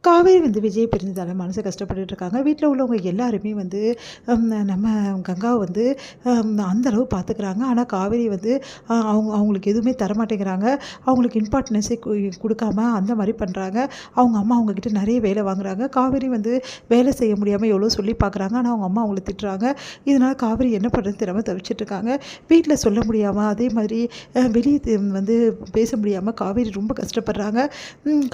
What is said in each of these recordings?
காவேரி வந்து விஜய் பிரிஞ்சதால மனசு கஷ்டப்பட்டுட்டு இருக்காங்க. வீட்ல உள்ளவங்க எல்லாருமே வந்து நம்ம கங்காவ வந்து அந்த அளவு பார்த்துக்கிறாங்க. ஆனா காவேரி வந்து அவங்களுக்கு எதுவுமே தரமாட்டேங்கிறாங்க. அவங்களுக்கு இம்பார்ட்டன்ஸே குடுக்காம அந்த மாரி பண்றாங்க. அவங்க அம்மா அவங்ககிட்ட நெறைய வேலை வாங்குறாங்க. காவேரி வந்து வேலை செய்ய முடியாம எவ்வளோ சொல்லி பார்க்குறாங்க. ஆனா அவங்க அம்மா அவங்கள திட்டுறாங்க. இதனால காவேரி என்ன பண்ணுறதுன்னு தெரியாம தவிச்சிட்டு இருக்காங்க. வீட்ல சொல்ல முடியாம, அதே மாதிரி வெளிய வந்து பேச முடியாம காவேரி ரொம்ப கஷ்டப்படுறாங்க.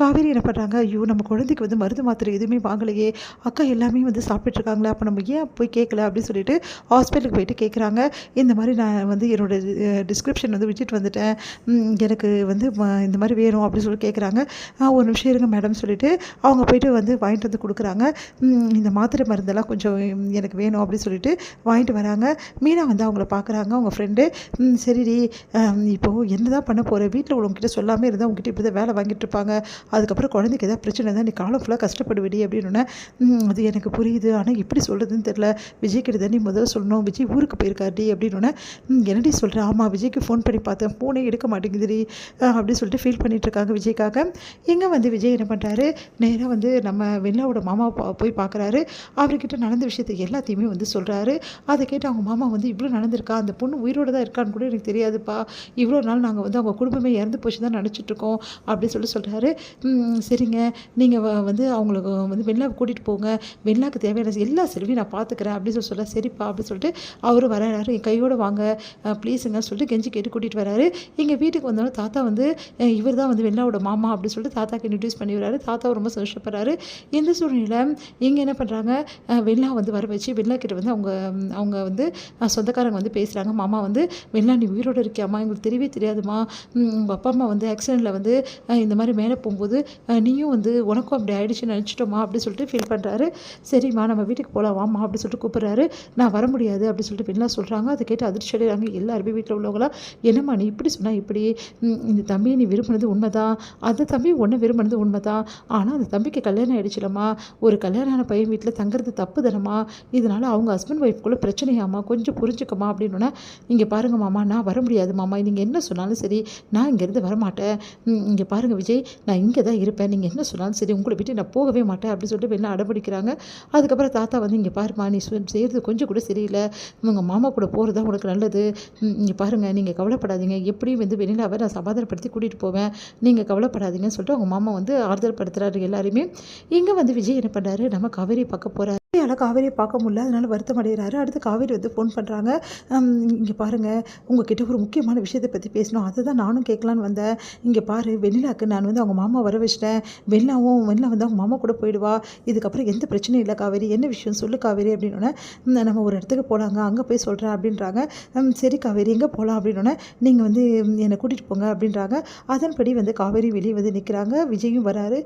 காவேரி என்ன பண்றாங்க, ஐயோ! நம்ம குழந்தைக்கு வந்து மருந்து மாத்திரை எதுவுமே வாங்கலையே, அக்கா எல்லாமே வந்து சாப்பிட்டுருக்காங்களே, அப்போ நம்ம ஏன் போய் கேட்கல அப்படின்னு சொல்லிட்டு ஹாஸ்பிட்டலுக்கு போயிட்டு கேட்குறாங்க. இந்த மாதிரி நான் வந்து என்னோட டிஸ்கிரிப்ஷன் வந்து விட்டுட்டு வந்துட்டேன், எனக்கு வந்து இந்த மாதிரி வேணும் அப்படின்னு சொல்லி கேட்குறாங்க. ஒரு நிமிஷம் இருங்க மேடம் சொல்லிட்டு அவங்க போயிட்டு வந்து வாங்கிட்டு வந்து கொடுக்குறாங்க. இந்த மாத்திரை மருந்தெல்லாம் கொஞ்சம் எனக்கு வேணும் அப்படின்னு சொல்லிட்டு வாங்கிட்டு வராங்க. மீனா வந்து அவங்கள பார்க்குறாங்க, அவங்க ஃப்ரெண்டு. சரிடி, இப்போது என்ன தான் பண்ண போகிற, வீட்டில் உள்ளவங்ககிட்ட சொல்லாமல் இருந்தால் உங்ககிட்ட இப்படி தான் வேலை வாங்கிட்டு இருப்பாங்க, அதுக்கப்புறம் குழந்தைக்கு ஏதாவது பிரச்சனை தான் நீ காலம் ஃபுல்லாக கஷ்டப்படுவிடி அப்படின்னோடனே, அது எனக்கு புரியுது, ஆனால் எப்படி சொல்கிறதுன்னு தெரில, விஜய் கிட்ட தான் நீ முதல்ல சொல்லணும், விஜய் ஊருக்கு போயிருக்காருடி அப்படின்னோடனே, என்னடி சொல்கிறேன், ஆமாம் விஜய்க்கு ஃபோன் பண்ணி பார்த்தேன், ஃபோனே எடுக்க மாட்டேங்குதுடி அப்படின்னு சொல்லிட்டு ஃபீல் பண்ணிகிட்ருக்காங்க விஜய்க்காக. இங்கே வந்து விஜய் என்ன பண்ணுறாரு, நேராக வந்து நம்ம வெள்ளாவோட மாமா போய் பார்க்குறாரு. அவர்கிட்ட நடந்த விஷயத்தை எல்லாத்தையுமே வந்து சொல்கிறாரு. அதை கேட்டு அவங்க மாமா வந்து இவ்வளோ நடந்திருக்கா, அந்த பொண்ணு உயிரோடு தான் இருக்கான்னு கூட எனக்கு தெரியாதுப்பா, இவ்வளோ நாள் நாங்கள் வந்து அவங்க குடும்பமே இறந்து போச்சு தான் நினச்சிட்ருக்கோம் அப்படின்னு சொல்கிறாரு. சரிங்க, நீங்கள் வந்து அவங்களுக்கு வந்து வெள்ளாவை கூட்டிகிட்டு போங்க, வெள்ளாக்கு தேவையான எல்லா செலவையும் நான் பார்த்துக்கிறேன் அப்படின்னு சொல்ல, சரிப்பா அப்படின்னு சொல்லிட்டு அவரும் வராரு. என் கையோடு வாங்க ப்ளீஸுங்க சொல்லிட்டு கெஞ்சி கேட்டு கூட்டிகிட்டு வராரு. எங்கள் வீட்டுக்கு வந்தாலும் தாத்தா வந்து இவர் தான் வந்து வெள்ளாவோட மாமா அப்படின்னு சொல்லிட்டு தாத்தாக்கு இன்ட்ரடியூஸ் பண்ணி வராரு. தாத்தா ரொம்ப சந்தோஷப்படுறாரு. இந்த சூழ்நிலையில் இங்கே என்ன பண்ணுறாங்க, வெள்ளா வந்து வர வச்சு வெள்ளா கிட்ட வந்து அவங்க வந்து சொந்தக்காரங்க வந்து பேசுகிறாங்க. மாமா வந்து, வெள்ளா நீ உயிரோடு இருக்கியாம்மா, எங்களுக்கு தெரியவே தெரியாதுமா, உங்கள் அப்பா அம்மா வந்து ஆக்சிடெண்ட்டில் வந்து இந்த மாதிரி மேலே போகும்போது நீயும் வந்து உனக்கும் அப்படி ஆகிடுச்சுன்னு நினச்சிட்டோமா அப்படி சொல்லிட்டு ஃபீல் பண்ணுறாரு. சரிம்மா நம்ம வீட்டுக்கு போகலாம் வாம்மா அப்படி சொல்லிட்டு கூப்பிட்றாரு. நான் வர முடியாது அப்படி சொல்லிட்டு வெளில சொல்கிறாங்க. அதை கேட்டு அதிர்ச்சி அடைகிறாங்க எல்லாருமே வீட்டில் உள்ளவங்களாம். என்னம்மா நீ இப்படி சொன்னால் இப்படி, இந்த தம்பியை நீ விரும்பினது உண்மைதான், அந்த தம்பி ஒன்று விரும்பினது உண்மைதான், ஆனால் அந்த தம்பிக்கு கல்யாணம் ஆகிடுச்சுலம்மா, ஒரு கல்யாணம் ஆன பையன் வீட்டில் தங்குறது தப்பு தானம்மா, இதனால் அவங்க ஹஸ்பண்ட் ஒய்ஃப்குள்ளே பிரச்சனையாம்மா, கொஞ்சம் புரிஞ்சுக்கம்மா அப்படின்னோன்னா, இங்கே பாருங்கள் மாமா, நான் வர முடியாது மாமா, நீங்கள் என்ன சொன்னாலும் சரி நான் இங்கேருந்து வரமாட்டேன், இங்கே பாருங்கள் விஜய், நான் இங்கே தான் இருப்பேன், நீங்கள் என்ன சொன்னாலும் சரி உங்களை விட்டு நான் போகவே மாட்டேன் அப்படின்னு சொல்லிட்டு வெளில அடம்பிடிக்கிறாங்க. அதுக்கப்புறம் தாத்தா வந்து, இங்கே பாருமா, நீ செய்கிறது கொஞ்சம் கூட சரியில்லை, உங்கள் மாமா கூட போகிறது தான் உனக்கு நல்லது, இங்கே பாருங்கள் நீங்கள் கவலைப்படாதீங்க, எப்படியும் வந்து வெளியிலாவை நான் சமாதானப்படுத்தி கூட்டிகிட்டு போவேன், நீங்கள் கவலைப்படாதீங்கன்னு சொல்லிட்டு அவங்க மாமா வந்து ஆறுதல் படுத்துகிறாரு எல்லாருமே. இங்கே வந்து விஜய் என்ன பண்ணுறாரு, நம்ம காவேரி பார்க்க போகிறாரு. காவேரியை பார்க்க முடியல, அதனால வருத்தம் அடைகிறாரு. அடுத்து காவேரி வந்து ஃபோன் பண்ணுறாங்க. இங்கே பாருங்கள், உங்ககிட்ட ஒரு முக்கியமான விஷயத்தை பற்றி பேசணும், அதை தான் நானும் கேட்கலான்னு வந்தேன். இங்கே பாரு, வெண்ணிலாக்கு நான் வந்து அவங்க மாமா வர வச்சிட்டேன், வெண்ணா வந்து அவங்க மாமா கூட போயிடுவா, இதுக்கப்புறம் எந்த பிரச்சனையும் இல்லை காவேரி, என்ன விஷயம் சொல்லு காவேரி அப்படின்னோடனே, நம்ம ஒரு இடத்துக்கு போகலாங்க, அங்கே போய் சொல்கிறேன் அப்படின்றாங்க. சரி காவேரி எங்கே போகலாம் அப்படின்னோடனே, நீங்கள் வந்து என்னை கூட்டிகிட்டு போங்க அப்படின்றாங்க. அதன்படி வந்து காவேரி வெளியே வந்து நிற்கிறாங்க. விஜயும் வராரு.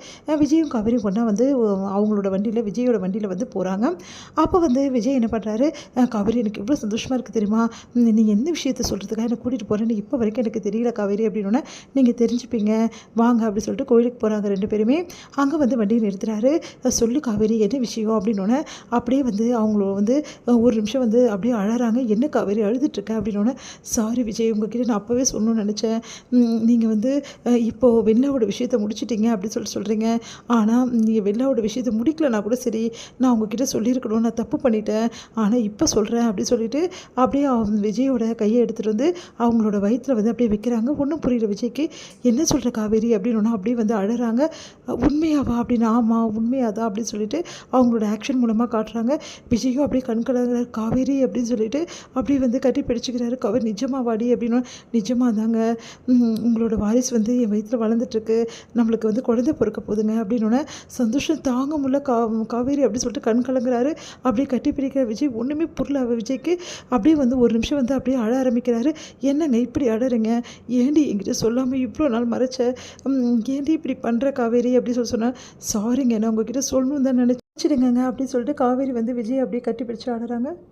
விஜயும் காவேரியும் கொண்டா வந்து அவங்களோட வண்டியில், விஜயோட வண்டியில் வந்து போகிறாங்க. அப்போ வந்து விஜய் என்ன பண்ணுறாரு, காவேரி எனக்கு எவ்வளோ சந்தோஷமாக இருக்குது தெரியுமா, நீங்கள் எந்த விஷயத்தை சொல்கிறதுக்காக என்னை கூட்டிகிட்டு போகிறேன்னு இப்போ வரைக்கும் எனக்கு தெரியல காவேரி அப்படின்னோடனே, நீங்கள் தெரிஞ்சுப்பீங்க வாங்க அப்படி சொல்லிட்டு கோயிலுக்கு போகிறாங்க ரெண்டு பேருமே. அங்கே வந்து வண்டியை நிறுத்துறாரு. சொல்லு காவேரி என்ன விஷயம் அப்படின்னோடனே, அப்படியே வந்து அவங்கள வந்து ஒரு நிமிஷம் வந்து அப்படியே அழறாங்க. என்ன காவேரி அழுதுட்டுருக்க அப்படின்னோடனே, சாரி விஜய், உங்ககிட்ட நான் அப்போவே சொல்லணும்னு நினச்சேன், நீங்கள் வந்து இப்போது வெள்ளாவோட விஷயத்தை முடிச்சிட்டிங்க அப்படின்னு சொல்கிறீங்க, ஆனால் நீங்கள் வெள்ளாவோட விஷயத்தை முடிக்கலனா கூட சரி, நான் உங்ககிட்ட சொல்லியிருக்கணும், நான் தப்பு பண்ணிட்டேன், ஆனால் இப்போ சொல்கிறேன் அப்படி சொல்லிட்டு அப்படியே விஜயோட கையை எடுத்துகிட்டு வந்து அவங்களோட வயிற்றில் வந்து அப்படியே வைக்கிறாங்க. ஒன்றும் புரியல விஜய்க்கு, என்ன சொல்கிற காவேரி அப்படின்னு அப்படியே வந்து அழறாங்க. உண்மையாவா அப்படின்னு, ஆமாம் உண்மையாதான் அப்படின்னு சொல்லிட்டு அவங்களோட ஆக்ஷன் மூலமாக காட்டுறாங்க. விஜயும் அப்படியே கண்கலங்கிறார். காவேரி அப்படின்னு சொல்லிட்டு அப்படியே வந்து கட்டி பிடிச்சிக்கிறாரு. காவேரி நிஜமாவாடி அப்படின்னு, நிஜமாக தாங்க, உங்களோட வாரிசு வந்து என் வயிற்றில் வளர்ந்துட்டுருக்கு, நம்மளுக்கு வந்து குழந்தை பிறக்க போகுதுங்க அப்படின்னோடனே, சந்தோஷம் தாங்க முடியல காவேரி அப்படின்னு சொல்லிட்டு கண் கலங்குறாரு. அப்படியே கட்டி பிடிக்கிற விஜய் ஒன்றுமே புரியல விஜய்க்கு. அப்படியே வந்து ஒரு நிமிஷம் வந்து அப்படியே அழ ஆரம்பிக்கிறாரு. என்னங்க இப்படி அழறீங்க, ஏண்டி என்கிட்ட சொல்லாமல் இவ்வளோ நாள் மறைச்ச, ஏண்டி இப்படி பண்ணுற காவேரி அப்படின்னு சொன்னேன். சாரிங்க, நான் உங்ககிட்ட சொல்லணும் தான் நினச்சிடுங்க அப்படின்னு சொல்லிட்டு காவேரி வந்து விஜய் அப்படியே கட்டி பிடிச்சி அழறாங்க.